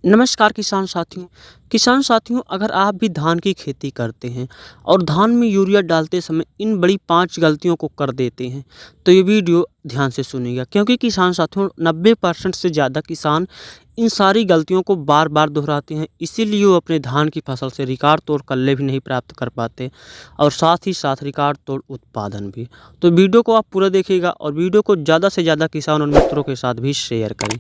नमस्कार किसान साथियों अगर आप भी धान की खेती करते हैं और धान में यूरिया डालते समय इन बड़ी 5 गलतियों को कर देते हैं तो ये वीडियो ध्यान से सुनिएगा, क्योंकि किसान साथियों 90% से ज़्यादा किसान इन सारी गलतियों को बार बार दोहराते हैं। इसीलिए वो अपने धान की फसल से रिकॉर्ड तोड़ कल्ले भी नहीं प्राप्त कर पाते और साथ ही साथ रिकॉर्ड तोड़ उत्पादन भी। तो वीडियो को आप पूरा देखिएगा और वीडियो को ज़्यादा से ज़्यादा किसान और मित्रों के साथ भी शेयर करें।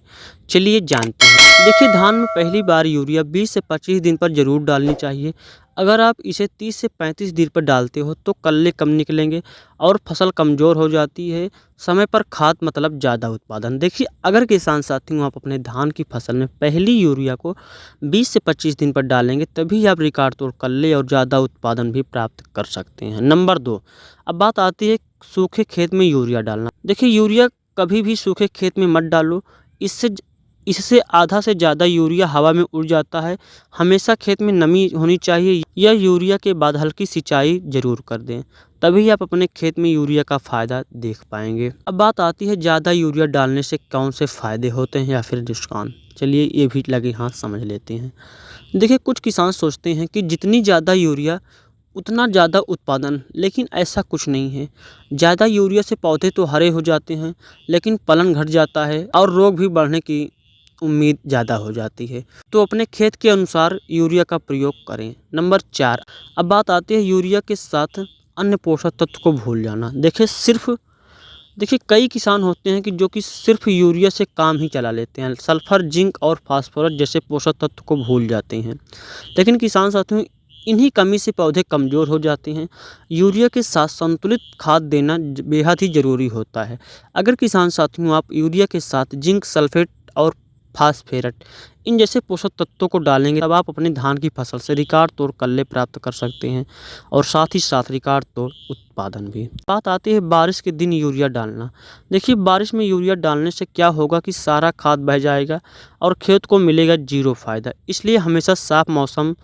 चलिए जानते हैं। देखिए, धान में पहली बार यूरिया 20 से 25 दिन पर ज़रूर डालनी चाहिए। अगर आप इसे 30 से 35 दिन पर डालते हो तो कल्ले कम निकलेंगे और फसल कमज़ोर हो जाती है। समय पर खाद मतलब ज़्यादा उत्पादन। देखिए, अगर किसान साथियों आप अपने धान की फसल में पहली यूरिया को 20 से 25 दिन पर डालेंगे तभी आप रिकॉर्ड तोड़ कल्ले और ज़्यादा उत्पादन भी प्राप्त कर सकते हैं। नंबर 2, अब बात आती है सूखे खेत में यूरिया डालना। देखिए, यूरिया कभी भी सूखे खेत में मत डालो। इससे आधा से ज़्यादा यूरिया हवा में उड़ जाता है। हमेशा खेत में नमी होनी चाहिए। यह यूरिया के बाद हल्की सिंचाई ज़रूर कर दें, तभी आप अपने खेत में यूरिया का फ़ायदा देख पाएंगे। अब बात आती है ज़्यादा यूरिया डालने से कौन से फ़ायदे होते हैं या फिर नुकसान। चलिए ये भी लगे हाथ समझ लेते हैं। देखिए, कुछ किसान सोचते हैं कि जितनी ज़्यादा यूरिया उतना ज़्यादा उत्पादन, लेकिन ऐसा कुछ नहीं है। ज़्यादा यूरिया से पौधे तो हरे हो जाते हैं, लेकिन फलन घट जाता है और रोग भी बढ़ने की उम्मीद ज़्यादा हो जाती है। तो अपने खेत के अनुसार यूरिया का प्रयोग करें। नंबर 4, अब बात आती है यूरिया के साथ अन्य पोषक तत्व को भूल जाना। देखिए, कई किसान होते हैं कि सिर्फ यूरिया से काम ही चला लेते हैं। सल्फर, जिंक और फास्फोरस जैसे पोषक तत्व को भूल जाते हैं। लेकिन किसान साथियों, इन्हीं कमी से पौधे कमज़ोर हो जाते हैं। यूरिया के साथ संतुलित खाद देना बेहद ही ज़रूरी होता है। अगर किसान साथियों आप यूरिया के साथ जिंक सल्फेट और फास्फेट इन जैसे पोषक तत्वों को डालेंगे तब आप अपने धान की फसल से रिकॉर्ड तोड़ कल्ले प्राप्त कर सकते हैं और साथ ही साथ रिकॉर्ड तोड़ उत्पादन भी। बात आती है बारिश के दिन यूरिया डालना। देखिए, बारिश में यूरिया डालने से क्या होगा कि सारा खाद बह जाएगा और खेत को मिलेगा जीरो फायदा। इसलिए हमेशा साफ मौसम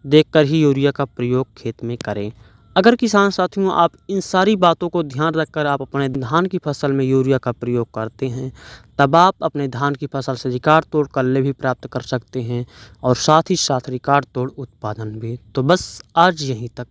देखकर ही यूरिया का प्रयोग खेत में करें। अगर किसान साथियों आप इन सारी बातों को ध्यान रखकर आप अपने धान की फसल में यूरिया का प्रयोग करते हैं तब आप अपने धान की फसल से रिकॉर्ड तोड़ कल्ले भी प्राप्त कर सकते हैं और साथ ही साथ रिकॉर्ड तोड़ उत्पादन भी। तो बस आज यहीं तक।